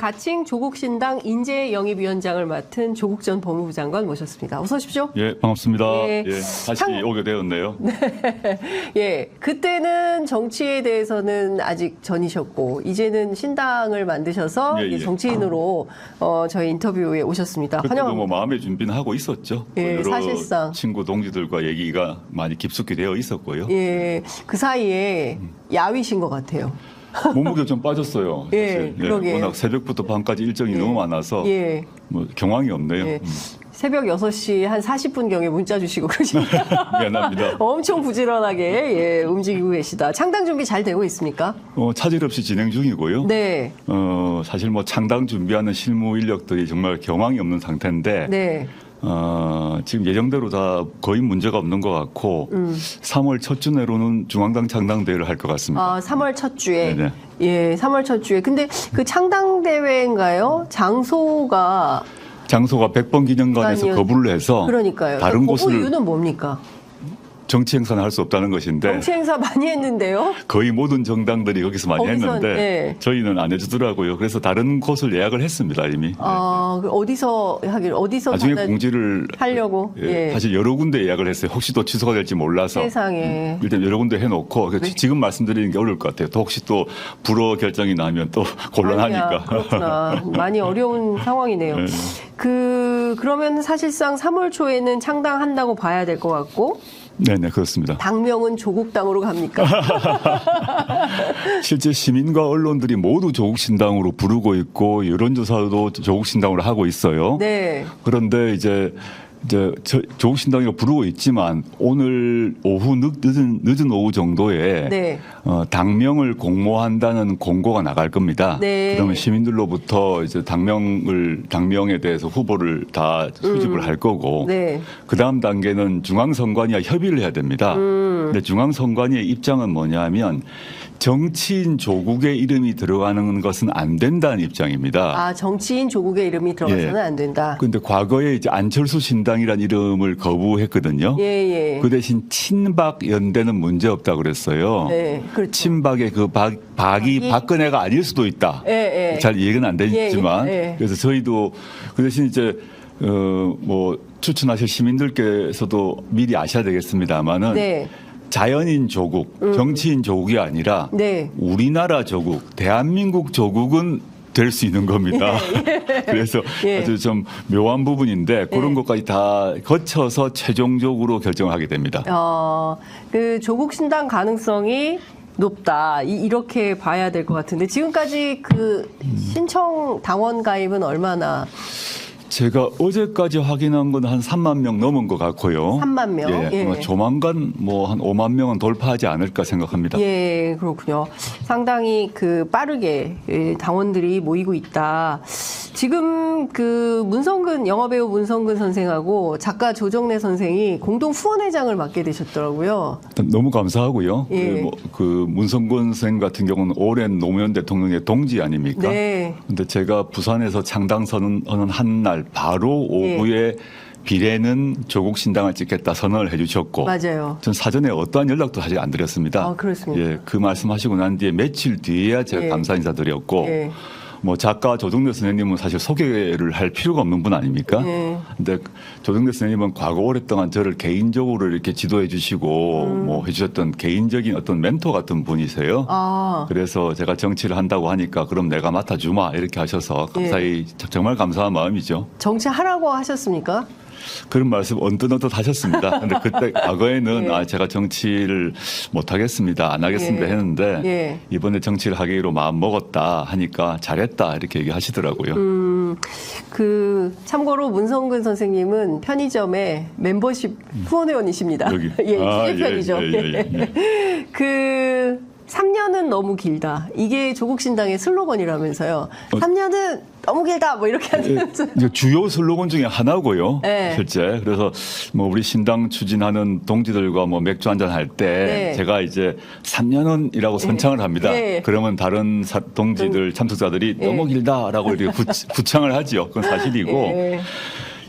가칭 조국신당 인재영입위원장을 맡은 조국 전 법무부 장관 모셨습니다. 어서 오십시오. 예, 반갑습니다. 예. 예, 다시 오게 되었네요. 예, 그때는 정치에 대해서는 아직 전이셨고 이제는 신당을 만드셔서 예, 이제 예. 정치인으로 저희 인터뷰에 오셨습니다. 그때도 환영합니다. 뭐 마음의 준비는 하고 있었죠. 예, 여러 사실상. 친구 동지들과 얘기가 많이 깊숙이 되어 있었고요. 예, 그 사이에 야위신 것 같아요. 몸무게 좀 빠졌어요. 예, 사실. 그러게. 워낙 새벽부터 밤까지 일정이 너무 많아서 예. 뭐 경황이 없네요. 예. 새벽 6시 한 40분경에 문자 주시고 그러시니까 미안합니다. 엄청 부지런하게 움직이고 계시다. 창당 준비 잘 되고 있습니까? 차질 없이 진행 중이고요. 네. 사실 뭐 창당 준비하는 실무 인력들이 정말 경황이 없는 상태인데 네. 지금 예정대로 다 거의 문제가 없는 것 같고 3월 첫 주 내로는 중앙당 창당대회를 할 것 같습니다. 3월 첫 주에. 네네. 예, 3월 첫 주에. 근데 그 창당대회인가요? 장소가. 장소가 100번 기념관에서 아니요. 거부를 해서 그러니까요. 다른 거부 곳을 이유는 뭡니까? 정치 행사는 할 수 없다는 것인데 정치 행사 많이 했는데요. 거의 모든 정당들이 거기서 많이 거기선, 했는데 예. 저희는 안 해주더라고요. 그래서 다른 곳을 예약을 했습니다 이미. 그 어디서 하길, 어디서 나중에 받아- 공지를 하려고. 예. 사실 여러 군데 예약을 했어요. 혹시 또 취소가 될지 몰라서 세상에. 일단 여러 군데 해놓고 네. 지금 말씀드리는 게 어려울 것 같아요. 또 혹시 또 불허 결정이 나면 또 곤란하니까. 아니야, 그렇구나. 많이 어려운 상황이네요. 네. 그러면 사실상 3월 초에는 창당한다고 봐야 될 것 같고, 네네 그렇습니다. 당명은 조국당으로 갑니까? 실제 시민과 언론들이 모두 조국신당으로 부르고 있고 여론조사도 조국신당으로 하고 있어요. 네. 그런데 이제 조국신당이라고 부르고 있지만 오늘 오후 늦은 오후 정도에 네. 당명을 공모한다는 공고가 나갈 겁니다. 네. 그러면 시민들로부터 이제 당명에 대해서 후보를 다 수집을 할 거고 네. 그 다음 단계는 중앙선관위와 협의를 해야 됩니다. 근데 중앙선관위의 입장은 뭐냐면 정치인 조국의 이름이 들어가는 것은 안 된다는 입장입니다. 정치인 조국의 이름이 들어가서는 예. 안 된다. 근데 과거에 이제 안철수 신당이라는 이름을 거부했거든요. 예. 그 대신 친박 연대는 문제 없다 그랬어요. 네, 그렇죠. 친박의 그 박이 박근혜가 아닐 수도 있다. 예. 잘 이해는 안 되지만 예. 그래서 저희도 그 대신 이제 뭐 추천하실 시민들께서도 미리 아셔야 되겠습니다만은. 네. 자연인 조국, 정치인 조국이 아니라 네. 우리나라 조국, 대한민국 조국은 될 수 있는 겁니다. 그래서 예. 아주 좀 묘한 부분인데 그런 것까지 다 거쳐서 최종적으로 결정을 하게 됩니다. 그 조국 신당 가능성이 높다. 이렇게 봐야 될 것 같은데 지금까지 그 신청 당원 가입은 얼마나? 제가 어제까지 확인한 건 한 3만 명 넘은 것 같고요. 3만 명? 예. 아마 조만간 뭐 한 5만 명은 돌파하지 않을까 생각합니다. 예, 그렇군요. 상당히 빠르게 당원들이 모이고 있다. 지금 영화배우 문성근 선생하고 작가 조정래 선생이 공동 후원회장을 맡게 되셨더라고요. 일단 너무 감사하고요. 예. 그 문성근 선생 같은 경우는 오랜 노무현 대통령의 동지 아닙니까? 네. 근데 제가 부산에서 창당 선언하는 한 날 바로 오후에 비례는 조국 신당을 찍겠다 선언을 해주셨고, 맞아요. 전 사전에 어떠한 연락도 사실 안 드렸습니다. 그렇습니다. 예, 그 말씀하시고 난 뒤에 며칠 뒤에야 제가 예. 감사 인사드렸고. 예. 뭐 작가 조정래 선생님은 사실 소개를 할 필요가 없는 분 아닙니까? 근데 조정래 선생님은 과거 오랫동안 저를 개인적으로 이렇게 지도해 주시고 뭐 해주셨던 개인적인 어떤 멘토 같은 분이세요. 그래서 제가 정치를 한다고 하니까 그럼 내가 맡아주마 이렇게 하셔서 감사히 정말 감사한 마음이죠. 정치하라고 하셨습니까? 그런 말씀 언뜻 하셨습니다. 근데 그때 과거에는 제가 정치를 못 하겠습니다. 안 하겠습니다 했는데 이번에 정치를 하기로 마음 먹었다 하니까 잘했다 이렇게 얘기하시더라고요. 참고로 문성근 선생님은 편의점의 멤버십 후원회원이십니다. 여기. 취재편이죠. 예. 3년은 너무 길다. 이게 조국신당의 슬로건이라면서요. 3년은 너무 길다. 뭐 이렇게 하면서. 주요 슬로건 중에 하나고요. 네. 실제. 그래서 뭐 우리 신당 추진하는 동지들과 뭐 맥주 한잔 할 때 제가 이제 3년은이라고 선창을 합니다. 그러면 다른 동지들 참석자들이 너무 길다라고 이렇게 구창을 하죠. 그건 사실이고.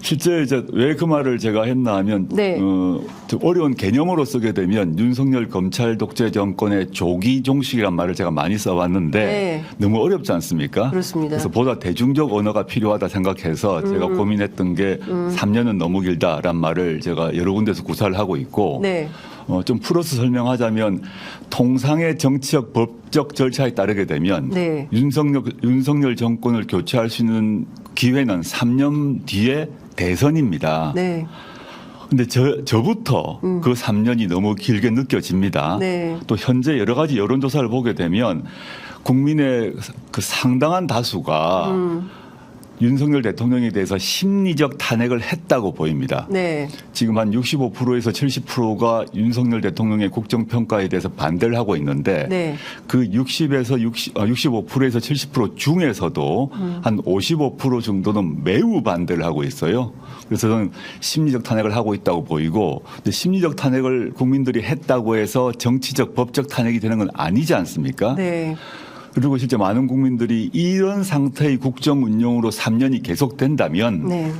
실제 이제 왜 그 말을 제가 했나 하면 네. 좀 어려운 개념으로 쓰게 되면 윤석열 검찰 독재 정권의 조기 종식이란 말을 제가 많이 써왔는데 네. 너무 어렵지 않습니까? 그렇습니다. 그래서 보다 대중적 언어가 필요하다 생각해서 제가 고민했던 게 3년은 너무 길다란 말을 제가 여러 군데서 구사를 하고 있고 네. 좀 풀어서 설명하자면 통상의 정치적 법적 절차에 따르게 되면 네. 윤석열 정권을 교체할 수 있는 기회는 3년 뒤에 대선입니다. 네. 근데 저부터 그 3년이 너무 길게 느껴집니다. 네. 또 현재 여러 가지 여론조사를 보게 되면 국민의 그 상당한 다수가 윤석열 대통령에 대해서 심리적 탄핵을 했다고 보입니다. 네. 지금 한 65%에서 70%가 윤석열 대통령의 국정평가에 대해서 반대를 하고 있는데 네. 그 65%에서 70% 중에서도 한 55% 정도는 매우 반대를 하고 있어요. 그래서 저는 심리적 탄핵을 하고 있다고 보이고 근데 심리적 탄핵을 국민들이 했다고 해서 정치적 법적 탄핵이 되는 건 아니지 않습니까? 네. 그리고 실제 많은 국민들이 이런 상태의 국정 운영으로 3년이 계속된다면 네.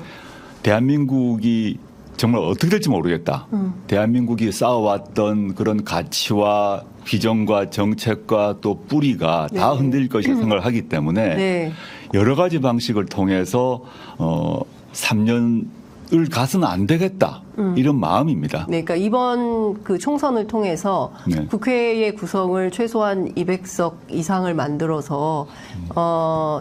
대한민국이 정말 어떻게 될지 모르겠다. 대한민국이 쌓아왔던 그런 가치와 비전과 정책과 또 뿌리가 다 흔들릴 것이라 생각을 하기 때문에 네. 여러 가지 방식을 통해서 3년을 가서는 안 되겠다. 이런 마음입니다. 네, 그러니까 이번 그 총선을 통해서 네. 국회의 구성을 최소한 200석 이상을 만들어서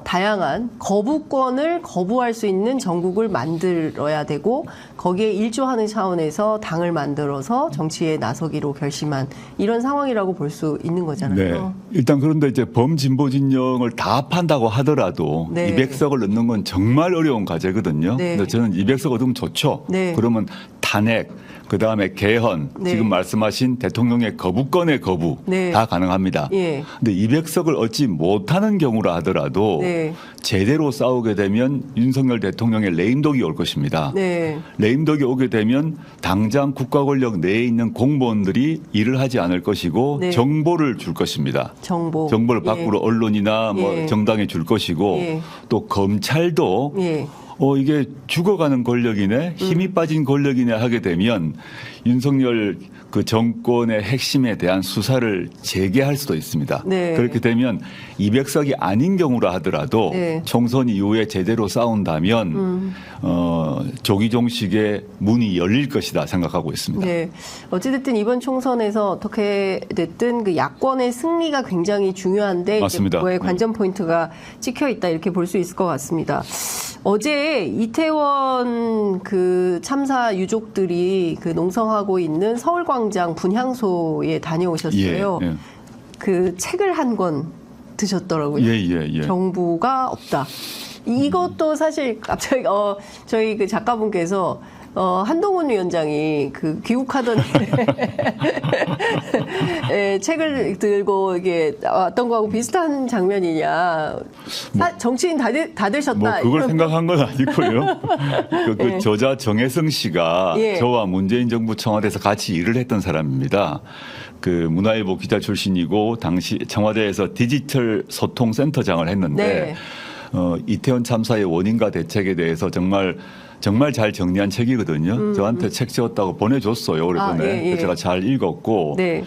다양한 거부권을 거부할 수 있는 정국을 만들어야 되고 거기에 일조하는 차원에서 당을 만들어서 정치에 나서기로 결심한 이런 상황이라고 볼 수 있는 거잖아요. 네. 일단 그런데 이제 범진보 진영을 다 합한다고 하더라도 네. 200석을 넣는 건 정말 어려운 과제거든요. 네. 근데 저는 200석 얻으면 좋죠. 네. 그러면 탄핵, 그다음에 개헌, 네. 지금 말씀하신 대통령의 거부권의 거부 네. 다 가능합니다. 예. 근데 200석을 얻지 못하는 경우라 하더라도 네. 제대로 싸우게 되면 윤석열 대통령의 레임덕이 올 것입니다. 네. 레임덕이 오게 되면 당장 국가 권력 내에 있는 공무원들이 일을 하지 않을 것이고 네. 정보를 줄 것입니다. 정보를 예. 밖으로 언론이나 뭐 예. 정당에 줄 것이고 예. 또 검찰도 예. 이게 죽어가는 권력이네, 힘이 빠진 권력이네 하게 되면 윤석열 그 정권의 핵심에 대한 수사를 재개할 수도 있습니다. 네. 그렇게 되면 200석이 아닌 경우라 하더라도 네. 총선 이후에 제대로 싸운다면 조기 종식의 문이 열릴 것이다 생각하고 있습니다. 네. 어찌됐든 이번 총선에서 어떻게 됐든 그 야권의 승리가 굉장히 중요한데 맞습니다. 그거에 네. 관전 포인트가 찍혀 있다 이렇게 볼 수 있을 것 같습니다. 어제 이태원 그 참사 유족들이 그 농성하고 있는 서울광장 분향소에 다녀오셨어요. 예, 예. 그 책을 한 권 드셨더라고요. 예. 정부가 없다. 이것도 사실 갑자기 저희 그 작가분께서 한동훈 위원장이 그 귀국하던 책을 들고 이게 왔던 거하고 비슷한 장면이냐. 정치인 다 되셨다. 뭐 그걸 이런. 생각한 건 아니고요. 그 예. 저자 정혜성 씨가 예. 저와 문재인 정부 청와대에서 같이 일을 했던 사람입니다. 그 문화일보 기자 출신이고 당시 청와대에서 디지털 소통센터장을 했는데 네. 이태원 참사의 원인과 대책에 대해서 정말 잘 정리한 책이거든요. 저한테 책 지었다고 보내줬어요. 오래전에. 예. 그래서 제가 잘 읽었고, 네.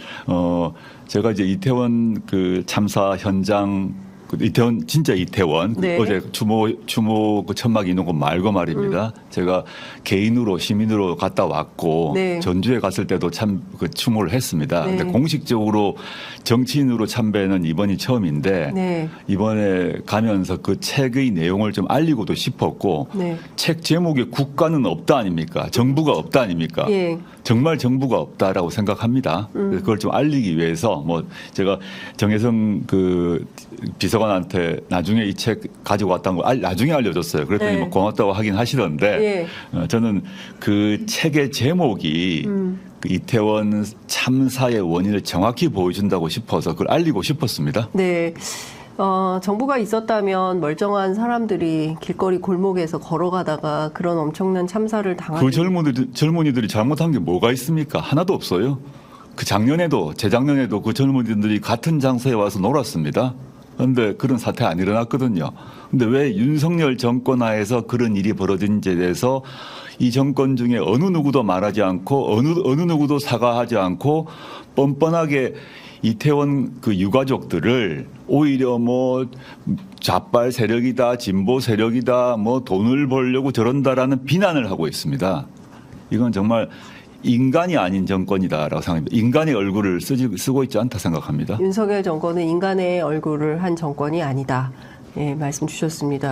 제가 이제 이태원 그 참사 현장, 이태원 진짜 이태원 네. 어제 추모 그 천막 있는 곳 말고 말입니다. 제가 개인으로 시민으로 갔다 왔고 네. 전주에 갔을 때도 참 그 추모를 했습니다. 네. 근데 공식적으로 정치인으로 참배는 이번이 처음인데 네. 이번에 가면서 그 책의 내용을 좀 알리고도 싶었고 네. 책 제목에 국가는 없다 아닙니까? 정부가 없다 아닙니까? 예. 정말 정부가 없다라고 생각합니다. 그래서 그걸 좀 알리기 위해서 뭐 제가 정혜성 그 비서관한테 나중에 이 책 가지고 왔다는 거 나중에 알려줬어요. 그랬더니 네. 뭐 고맙다고 하긴 하시던데 예. 저는 그 책의 제목이 그 이태원 참사의 원인을 정확히 보여준다고 싶어서 그걸 알리고 싶었습니다. 네. 정부가 있었다면 멀쩡한 사람들이 길거리 골목에서 걸어가다가 그런 엄청난 참사를 당하지. 그 젊은이들이 잘못한 게 뭐가 있습니까? 하나도 없어요. 그 재작년에도 그 젊은이들이 같은 장소에 와서 놀았습니다. 그런데 그런 사태 안 일어났거든요. 근데 왜 윤석열 정권 하에서 그런 일이 벌어진지에 대해서 이 정권 중에 어느 누구도 말하지 않고 어느 누구도 사과하지 않고 뻔뻔하게 이태원 그 유가족들을 오히려 뭐 좌빨 세력이다, 진보 세력이다, 뭐 돈을 벌려고 저런다라는 비난을 하고 있습니다. 이건 정말 인간이 아닌 정권이다라고 생각합니다. 인간의 얼굴을 쓰고 있지 않다 생각합니다. 윤석열 정권은 인간의 얼굴을 한 정권이 아니다. 예, 말씀 주셨습니다.